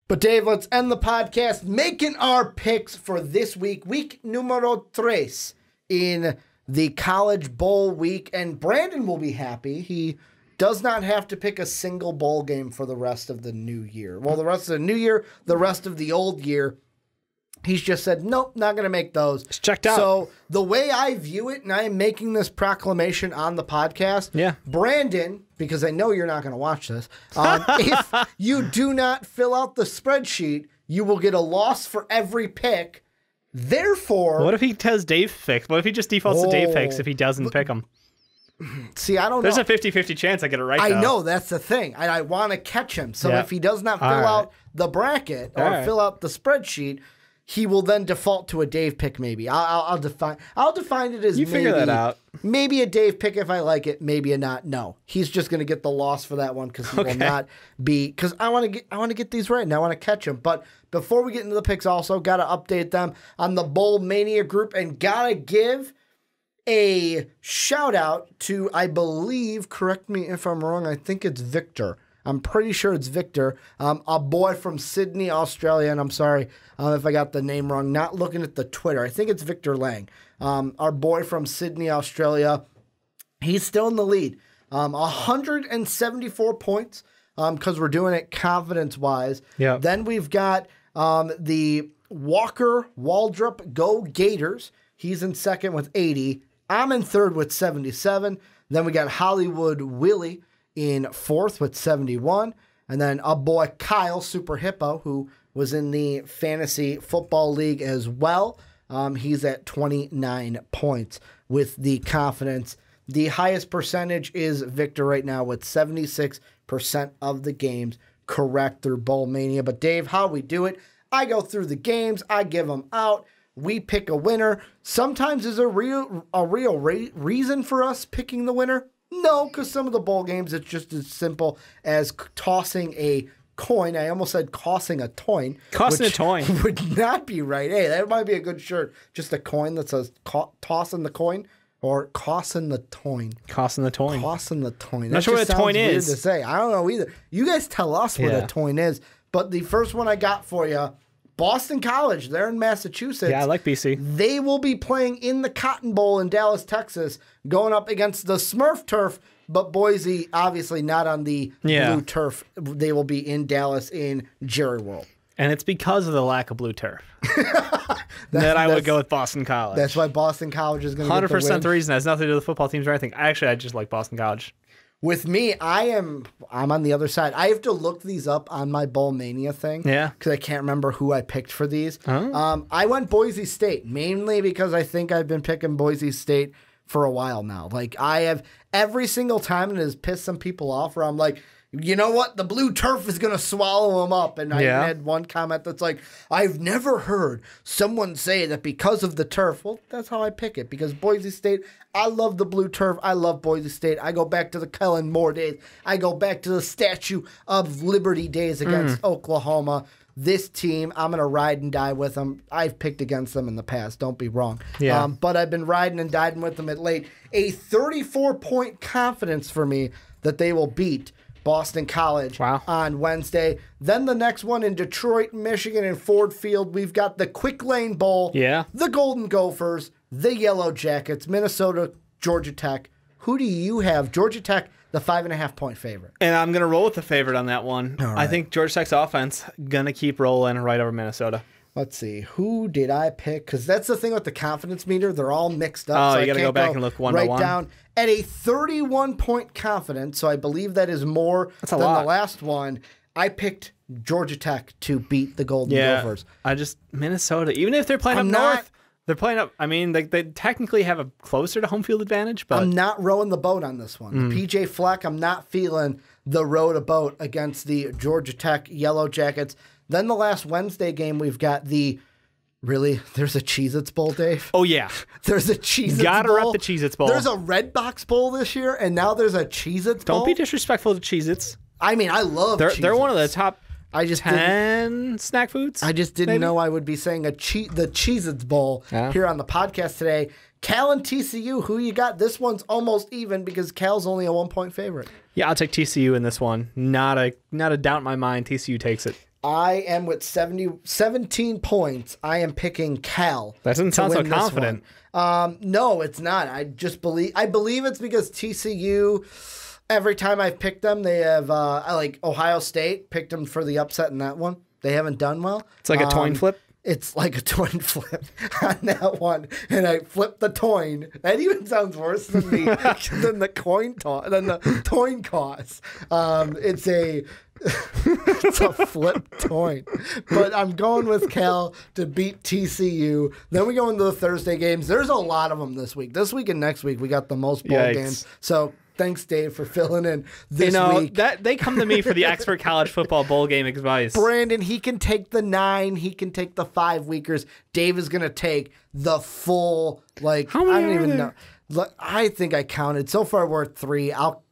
But Dave, let's end the podcast making our picks for this week, week numero tres in the College Bowl week. And Brandon will be happy. He does not have to pick a single bowl game for the rest of the new year. Well, the rest of the new year, the rest of the old year, he's just said, nope, not going to make those. It's checked out. So the way I view it, and I am making this proclamation on the podcast, Brandon, because I know you're not going to watch this, if you do not fill out the spreadsheet, you will get a loss for every pick. Therefore... What if he does Dave picks? What if he just defaults to Dave picks if he doesn't pick them? See, I don't There's know. There's a 50-50 chance I get it right, I know, that's the thing. And I want to catch him. So if he does not fill out the bracket or fill out the spreadsheet, he will then default to a Dave pick. Maybe I'll define it as you figure that out. Maybe a Dave pick if I like it. Maybe a not. No, he's just going to get the loss for that one because he will not be. Because I want to get these right and I want to catch him. But before we get into the picks, also got to update them on the Bowl Mania group and gotta give a shout out to, I believe, correct me if I'm wrong, I think it's Victor. I'm pretty sure it's Victor, a boy from Sydney, Australia, and I'm sorry if I got the name wrong. Not looking at the Twitter. I think it's Victor Lang, our boy from Sydney, Australia. He's still in the lead, 174 points because we're doing it confidence-wise. Yeah. Then we've got the Walker Waldrop Go Gators. He's in second with 80. I'm in third with 77. Then we got Hollywood Willie in fourth with 71. And then a boy, Kyle Super Hippo, who was in the Fantasy Football League as well. He's at 29 points with the confidence. The highest percentage is Victor right now with 76% of the games correct through Bowl Mania. But Dave, how we do it, I go through the games, I give them out, we pick a winner. Sometimes there's a real reason for us picking the winner. No, because some of the bowl games, it's just as simple as tossing a coin. I almost said tossing a toin. Tossing a toin would not be right. Hey, that might be a good shirt. Just a coin that says tossing the coin or tossing the toin. Tossing the toin. Tossing the toin. Not sure what a toin is. Weird to say. I don't know either. You guys tell us what a toin is. But the first one I got for you, Boston College, they're in Massachusetts. Yeah, I like BC. They will be playing in the Cotton Bowl in Dallas, Texas, going up against the Smurf turf, but Boise, obviously not on the blue turf. They will be in Dallas in Jerry World. And it's because of the lack of blue turf that I would go with Boston College. That's why Boston College is going to get the win. 100% the reason. It has nothing to do with football teams or anything. I just like Boston College. With me, I'm on the other side. I have to look these up on my Bowl Mania thing. Yeah. Because I can't remember who I picked for these. Oh. I went Boise State, mainly because I think I've been picking Boise State for a while now. Like, I have every single time, and it has pissed some people off, where I'm like, you know what? The blue turf is going to swallow them up. And I had one comment that's like, I've never heard someone say that because of the turf. Well, that's how I pick it. Because Boise State, I love the blue turf. I love Boise State. I go back to the Kellen Moore days. I go back to the Statue of Liberty days against Oklahoma. This team, I'm going to ride and die with them. I've picked against them in the past. Don't be wrong. Yeah. But I've been riding and dying with them at late. A 34-point confidence for me that they will beat Boston College on Wednesday. Then the next one in Detroit, Michigan, in Ford Field, we've got the Quick Lane Bowl, the Golden Gophers, the Yellow Jackets, Minnesota, Georgia Tech. Who do you have? Georgia Tech, the 5.5-point favorite. And I'm going to roll with the favorite on that one. Right. I think Georgia Tech's offense going to keep rolling right over Minnesota. Let's see. Who did I pick? Because that's the thing with the confidence meter. They're all mixed up. Oh, so you got to go back and look one by one. Down at a 31-point confidence, so I believe that is more than the last one. I picked Georgia Tech to beat the Golden Gophers. Minnesota, even if they're playing up north, they're playing up. I mean, they technically have a closer to home field advantage, but I'm not rowing the boat on this one. The PJ Fleck, I'm not feeling the row to boat against the Georgia Tech Yellow Jackets. Then the last Wednesday game, we've got there's a Cheez-Its Bowl, Dave? Oh, yeah. There's a Cheez-Its Bowl. Gotta rep the Cheez-Its Bowl. There's a Red Box Bowl this year, and now there's a Cheez-Its Bowl. Don't be disrespectful to Cheez-Its. I mean, I love Cheez-Its. They're one of the top 10 snack foods. I just didn't know I would be saying the Cheez-Its Bowl here on the podcast today. Cal and TCU, who you got? This one's almost even because Cal's only a 1-point favorite. Yeah, I'll take TCU in this one. Not a doubt in my mind. TCU takes it. I am with 17 points. I am picking Cal. That doesn't sound so confident. No, it's not. I believe it's because TCU, every time I've picked them, they have, like Ohio State, picked them for the upset in that one. They haven't done well. It's like a coin flip? It's like a coin flip on that one, and I flipped the coin. That even sounds worse than the coin toss, than the coin toss. It's a flip coin, but I'm going with Cal to beat TCU. Then we go into the Thursday games. There's a lot of them this week. This week and next week we got the most bowl games. So. Thanks, Dave, for filling in this week. That they come to me for the expert college football bowl game advice. Brandon, he can take the 9. He can take the 5-weekers. Dave is going to take the full, how many I don't even know. I think I counted. So far, we're at 3. I'll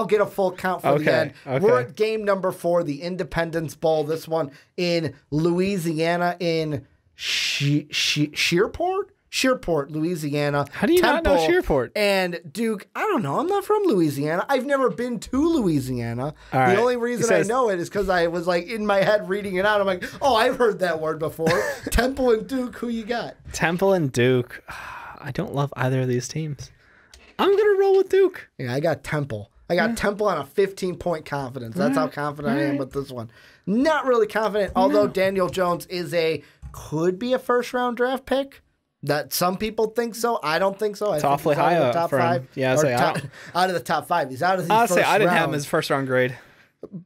get a full count for the end. Okay. We're at game number 4, the Independence Bowl. This one in Louisiana in Shreveport, Louisiana. How do you not know Shreveport? And Duke, I don't know. I'm not from Louisiana. I've never been to Louisiana. The only reason I know it is because I was in my head reading it out. I'm like, oh, I've heard that word before. Temple and Duke, who you got? Temple and Duke. I don't love either of these teams. I'm going to roll with Duke. Yeah, I got Temple. I got Temple on a 15-point confidence. That's how confident I am with this one. Not really confident, although Daniel Jones could be a first-round draft pick. That some people think so. I don't think so. It's awfully high up top 5. Yeah, out of the top 5. He's out of the first round. I didn't have him as first-round grade.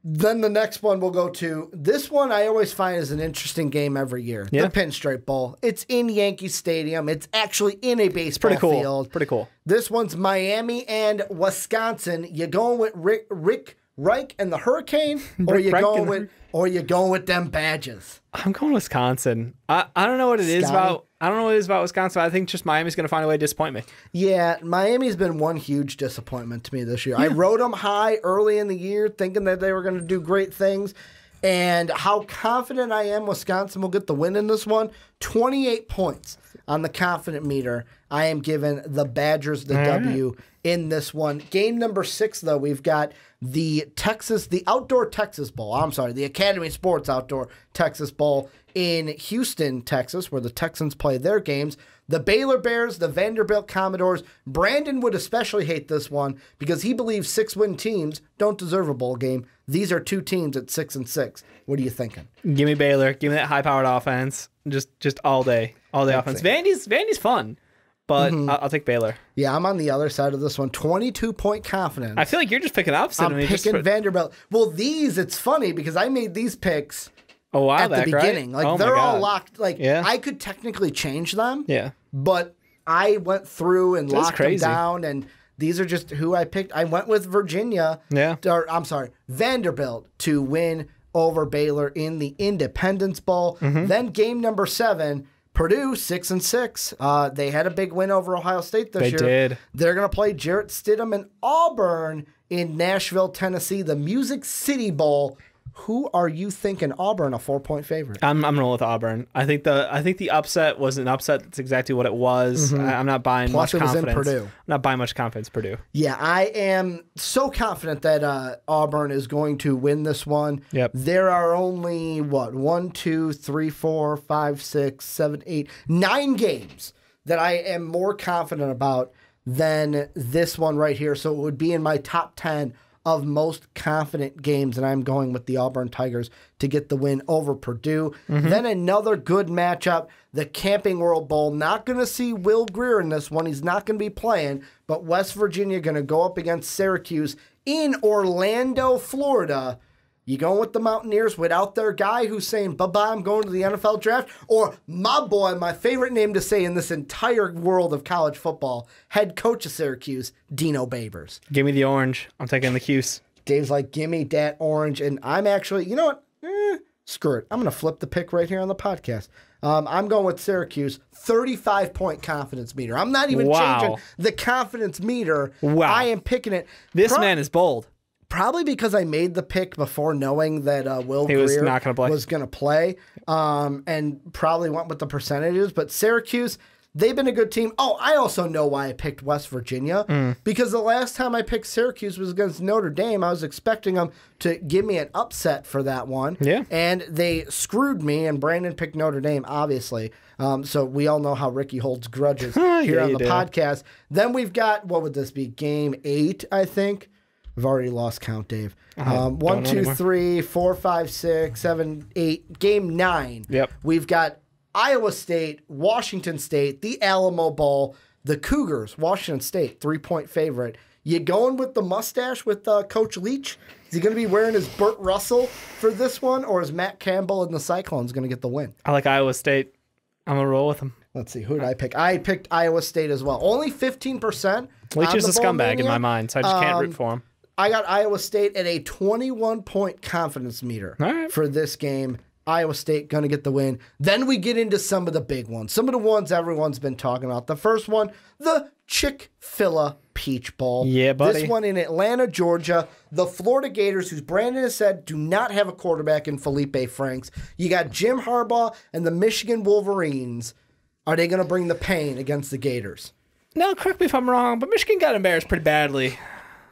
Then the next one we'll go to. This one I always find is an interesting game every year. Yeah. The Pinstripe Bowl. It's in Yankee Stadium. It's actually in a baseball field. Pretty cool. This one's Miami and Wisconsin. You going with Rick Reich and the Hurricane, or you going with them Badges? I'm going Wisconsin. I don't know what it is about. I don't know what it is about Wisconsin. I think just Miami's going to find a way to disappoint me. Yeah, Miami's been one huge disappointment to me this year. Yeah. I rode them high early in the year thinking that they were going to do great things. And how confident I am Wisconsin will get the win in this one. 28 points on the confident meter. I am giving the Badgers the W in this one. Game number 6, though, we've got the Outdoor Texas Bowl. I'm sorry, the Academy Sports Outdoor Texas Bowl in Houston, Texas, where the Texans play their games. The Baylor Bears, the Vanderbilt Commodores. Brandon would especially hate this one because he believes 6-win teams don't deserve a bowl game. These are 2 teams at 6-6. What are you thinking? Give me Baylor. Give me that high-powered offense. Just all day offense. Vandy's fun, but I'll take Baylor. Yeah, I'm on the other side of this one. 22-point confidence. I feel like you're just picking opposite of me. I'm picking Vanderbilt. Well, it's funny because I made these picks at the beginning. Right? They're all locked. I could technically change them. Yeah. But I went through and locked them down, and these are just who I picked. I went with Vanderbilt to win over Baylor in the Independence Bowl. Then game number 7, Purdue 6-6. They had a big win over Ohio State this year. They did. They're going to play Jarrett Stidham and Auburn in Nashville, Tennessee, the Music City Bowl. Who are you thinking Auburn a 4-point favorite? I'm rolling with Auburn. I think the upset was an upset. That's exactly what it was. I'm not buying much confidence. Was in Purdue. I'm not buying much confidence. Purdue. Yeah, I am so confident that Auburn is going to win this one. Yep. There are only 1, 2, 3, 4, 5, 6, 7, 8, 9 games that I am more confident about than this one right here. So it would be in my top 10 of most confident games, and I'm going with the Auburn Tigers to get the win over Purdue. Then another good matchup, the Camping World Bowl. Not going to see Will Grier in this one. He's not going to be playing, but West Virginia going to go up against Syracuse in Orlando, Florida. You going with the Mountaineers without their guy who's saying, bye-bye, I'm going to the NFL draft? Or my boy, my favorite name to say in this entire world of college football, head coach of Syracuse, Dino Babers. Give me the orange. I'm taking the Cuse. Dave's like, give me that orange. And I'm actually, you know what? Screw it. I'm going to flip the pick right here on the podcast. I'm going with Syracuse, 35-point confidence meter. I'm not even changing the confidence meter. Wow. I am picking it. This man is bold. Probably because I made the pick before knowing that Will Grier was going to play, and probably went with the percentages. But Syracuse, They've been a good team. Oh, I also know why I picked West Virginia. Because the last time I picked Syracuse was against Notre Dame. I was expecting them to give me an upset for that one. Yeah. And they screwed me, and Brandon picked Notre Dame, obviously. So we all know how Ricky holds grudges here on the podcast. Then we've got, what would this be? Game 8, I think. I've already lost count, Dave. 1, 2, 3, 4, 5, 6, 7, 8. Game 9. Yep. We've got Iowa State, Washington State, the Alamo Bowl, the Cougars, Washington State, 3-point favorite. You going with the mustache with Coach Leach? Is he going to be wearing his Burt Russell for this one, or is Matt Campbell and the Cyclones going to get the win? I like Iowa State. I'm going to roll with them. Let's see. Who did I pick? I picked Iowa State as well. Only 15%. Leach is a scumbag in my mind, so I just can't root for him. I got Iowa State at a 21-point confidence meter for this game. Iowa State going to get the win. Then we get into some of the big ones. Some of the ones everyone's been talking about. The first one, the Chick-fil-A Peach Bowl. Yeah, buddy. This one in Atlanta, Georgia. The Florida Gators, whose Brandon has said do not have a quarterback in Felipe Franks. You got Jim Harbaugh and the Michigan Wolverines. Are they going to bring the pain against the Gators? No, correct me if I'm wrong, but Michigan got embarrassed pretty badly.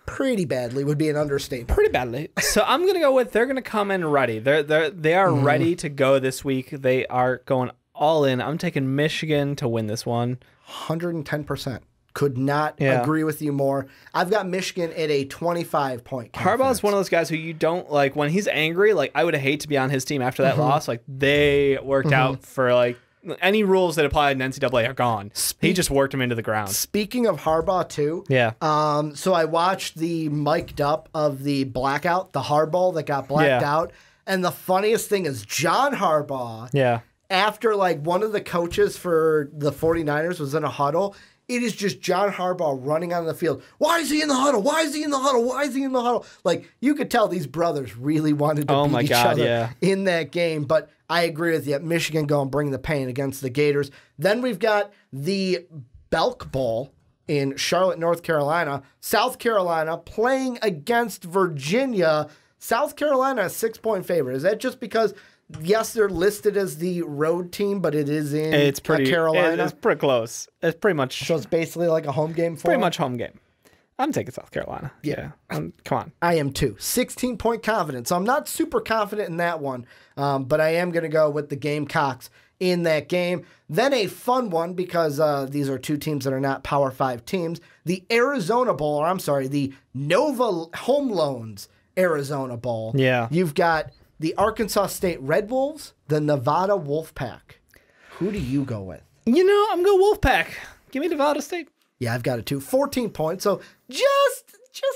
Pretty badly would be an understatement. Pretty badly. So I'm going to go with they're going to come in ready. They are ready to go this week. They are going all in. I'm taking Michigan to win this one. 110%. Could not agree with you more. I've got Michigan at a 25-point confidence. Harbaugh's one of those guys who you don't like when he's angry. Like, I would hate to be on his team after that loss. Like, they worked out for like any rules that applied in NCAA are gone. He just worked him into the ground. Speaking of Harbaugh, too. Yeah. So I watched the mic'd up of the blackout, the hardball that got blacked out. And the funniest thing is John Harbaugh. Yeah. After like one of the coaches for the 49ers was in a huddle, it is just John Harbaugh running on the field. Why is he in the huddle? Why is he in the huddle? Why is he in the huddle? Like, you could tell these brothers really wanted to beat each other in that game. But I agree with you. Michigan going bring the pain against the Gators. Then we've got the Belk Bowl in Charlotte, North Carolina. South Carolina playing against Virginia. South Carolina, a 6-point favorite. Is that just because... Yes, they're listed as the road team, but it is in Carolina. It's pretty close. It's pretty much... So it's basically like a home game for Pretty much home game. I'm taking South Carolina. Yeah. Come on. I am too. 16-point confidence. So I'm not super confident in that one, but I am going to go with the Gamecocks in that game. Then a fun one, because these are two teams that are not Power 5 teams. The Arizona Bowl, or I'm sorry, the Nova Home Loans Arizona Bowl. Yeah. You've got... the Arkansas State Red Wolves, the Nevada Wolfpack. Who do you go with? You know, I'm going Wolfpack. Give me Nevada State. Yeah, I've got it too. 14 points, so just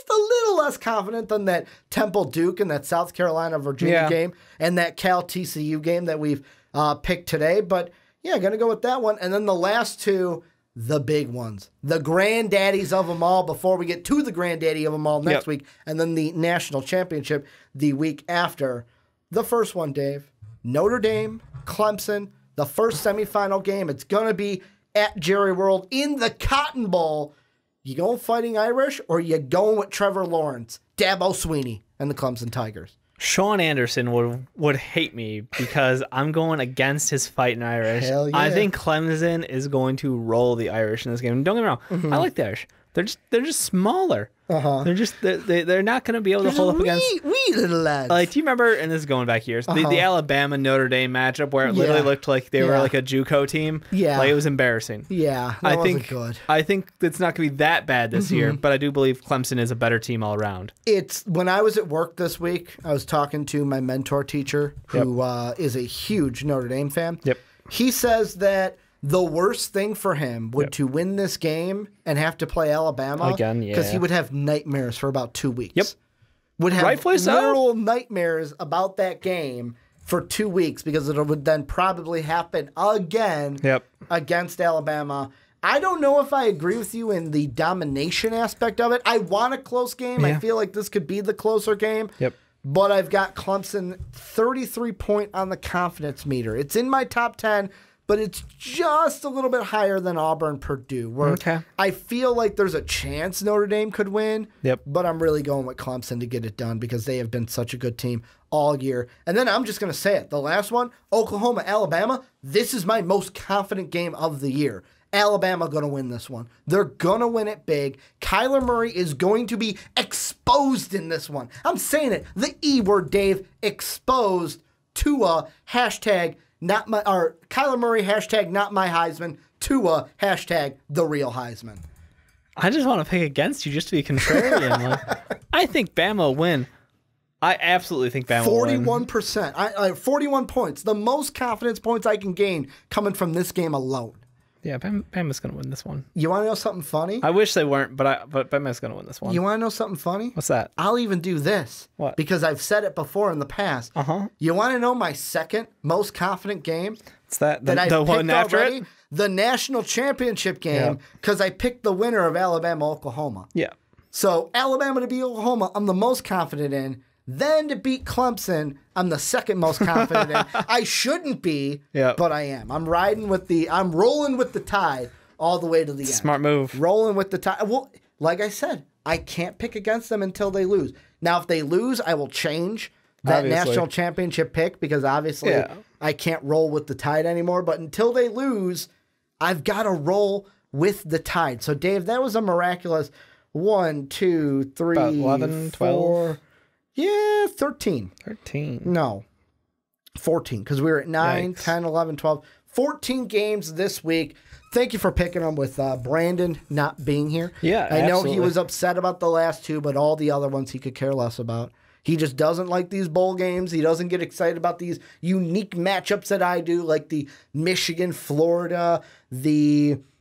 a little less confident than that Temple Duke and that South Carolina Virginia game and that Cal TCU game that we've picked today. But yeah, going to go with that one. And then the last two, the big ones, the granddaddies of them all before we get to the granddaddy of them all next week, and then the national championship the week after. The first one, Dave, Notre Dame, Clemson, the first semifinal game. It's going to be at Jerry World in the Cotton Bowl. You going Fighting Irish, or you going with Trevor Lawrence, Dabo Swinney, and the Clemson Tigers? Sean Anderson would hate me because I'm going against his Fighting Irish. Hell yeah. I think Clemson is going to roll the Irish in this game. Don't get me wrong. I like the Irish. They're just smaller. They're not going to be able to hold up against wee little lads. Like, do you remember? And this is going back years. The Alabama Notre Dame matchup where it literally looked like they were like a JUCO team. Yeah, like it was embarrassing. Yeah, that wasn't good. I think it's not going to be that bad this year, but I do believe Clemson is a better team all around. It's when I was at work this week, I was talking to my mentor teacher, who is a huge Notre Dame fan. Yep. He says that the worst thing for him would to win this game and have to play Alabama again, because he would have nightmares for about 2 weeks. Yep. Would have rightfully literal nightmares about that game for 2 weeks because it would then probably happen again against Alabama. I don't know if I agree with you in the domination aspect of it. I want a close game. I feel like this could be the closer game. Yep. But I've got Clemson 33-point on the confidence meter. It's in my top 10. But it's just a little bit higher than Auburn, Purdue, where I feel like there's a chance Notre Dame could win. Yep. But I'm really going with Clemson to get it done because they have been such a good team all year. And then I'm just going to say it. The last one, Oklahoma, Alabama, this is my most confident game of the year. Alabama going to win this one. They're going to win it big. Kyler Murray is going to be exposed in this one. I'm saying it. The E word, Dave. Exposed. Tua, hashtag not my, or Kyler Murray, hashtag not my Heisman. Tua, hashtag the real Heisman. I just want to pick against you just to be contrarian. I think Bama will win. I absolutely think Bama will win. 41%. 41 points. The most confidence points I can gain coming from this game alone. Yeah, Bama's going to win this one. You want to know something funny? I wish they weren't, but Bama's going to win this one. You want to know something funny? What's that? I'll even do this. What? Because I've said it before in the past. You want to know my second most confident game? It's the one after already? The national championship game, because I picked the winner of Alabama-Oklahoma. Yeah. So Alabama to beat Oklahoma, I'm the most confident in. Then to beat Clemson, I'm the second most confident in. I shouldn't be, but I am. I'm rolling with the tide all the way to the end. Smart move. Rolling with the tide. Well, like I said, I can't pick against them until they lose. Now, if they lose, I will change that national championship pick because obviously I can't roll with the tide anymore. But until they lose, I've got to roll with the tide. So, Dave, that was a miraculous 1, 2, 3, about 11, 4. 12. Yeah, 13. 13. No, 14, because we were at 9, Yikes. 10, 11, 12. 14 games this week. Thank you for picking them with Brandon not being here. Yeah, I know he was upset about the last two, but all the other ones he could care less about. He just doesn't like these bowl games. He doesn't get excited about these unique matchups that I do, like the Michigan, Florida,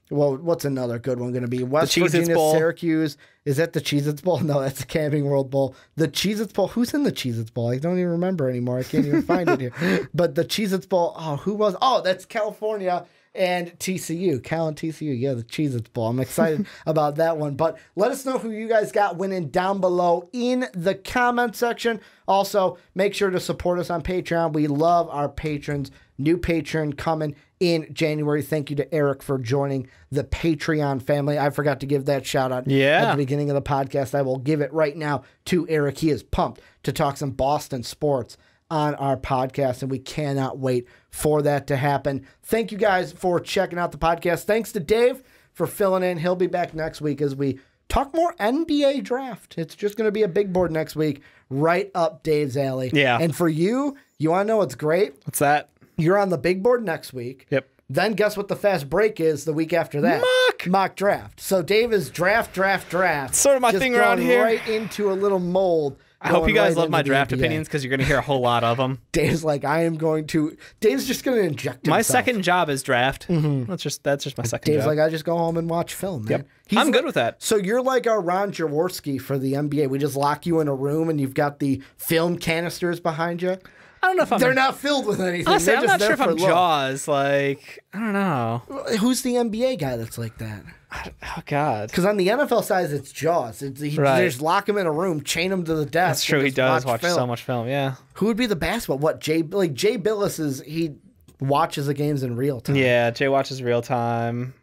what's another good one going to be? West Virginia, Syracuse. Is that the Cheez-Its Bowl? No, that's the Camping World Bowl. The Cheez-Its Bowl. Who's in the Cheez-Its Bowl? I don't even remember anymore. I can't even find it here. But the Cheez-Its Bowl, who was? Oh, that's California and TCU. Cal and TCU. Yeah, the Cheez-Its Bowl. I'm excited about that one. But let us know who you guys got winning down below in the comment section. Also, make sure to support us on Patreon. We love our patrons. New patron coming in January. Thank you to Eric for joining the Patreon family. I forgot to give that shout out at the beginning of the podcast. I will give it right now to Eric. He is pumped to talk some Boston sports on our podcast, and we cannot wait for that to happen. Thank you guys for checking out the podcast. Thanks to Dave for filling in. He'll be back next week as we talk more NBA draft. It's just going to be a big board next week, right up Dave's alley. Yeah. And for you want to know what's great? What's that? You're on the big board next week. Yep. Then guess what the fast break is the week after that? Mock draft. So Dave is draft. Sort of my thing around here. Right into a little mold. I hope you guys love my draft opinions because you're going to hear a whole lot of them. Dave's like, Dave's just going to inject himself. My second job is draft. Mm-hmm. That's just my second Dave's job. like, I just go home and watch film, man. Yep. I'm good with that. So you're like our Ron Jaworski for the NBA. We just lock you in a room and you've got the film canisters behind you. I don't know if they're not filled with anything. Honestly, I'm not sure if I'm Jaws. Like, I don't know. Who's the NBA guy that's like that? Oh, God. Because on the NFL side, it's Jaws. They just lock him in a room, chain him to the desk. That's true. He does watch so much film, yeah. Who would be the basketball? What, Jay Billis he watches the games in real time. Yeah, Jay watches real time.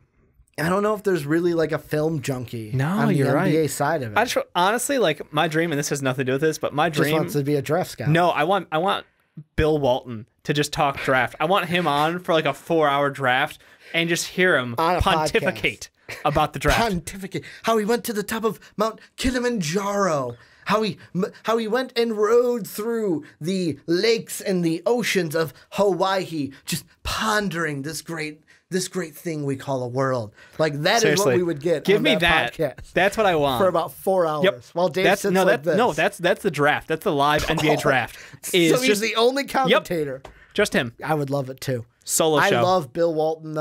I don't know if there's really like a film junkie on the NBA side of it. Honestly, like my dream, and this has nothing to do with this, but my dream just wants to be a draft scout. No, I want Bill Walton to just talk draft. I want him on for like a 4-hour draft and just hear him pontificate about the draft. Pontificate. How he went to the top of Mount Kilimanjaro. How he went and rode through the lakes and the oceans of Hawaii, just pondering this great thing we call a world. Like that Seriously. Is what we would get. Give on me that that. podcast That's what I want for about 4 hours. Yep. While Dave sits like this. No, that's the draft. That's the live NBA draft. So he's the only commentator. Yep. Just him. I would love it too. Solo show. I love Bill Walton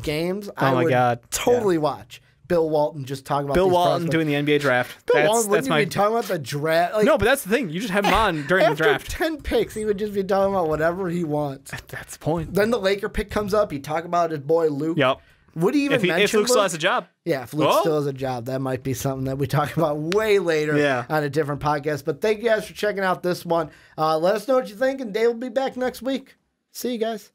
games. Oh my God. Totally watch Bill Walton just talk about Bill Walton doing the NBA draft. Bill Walton wouldn't be talking about the draft. Like, no, but that's the thing. You just have him on during the draft. After 10 picks, he would just be talking about whatever he wants. That's the point. Then the Laker pick comes up. He talk about his boy Luke. Yep. Would he even mention if Luke still has a job? Yeah, if Luke still has a job, that might be something that we talk about way later on a different podcast. But thank you guys for checking out this one. Let us know what you think, and Dave will be back next week. See you guys.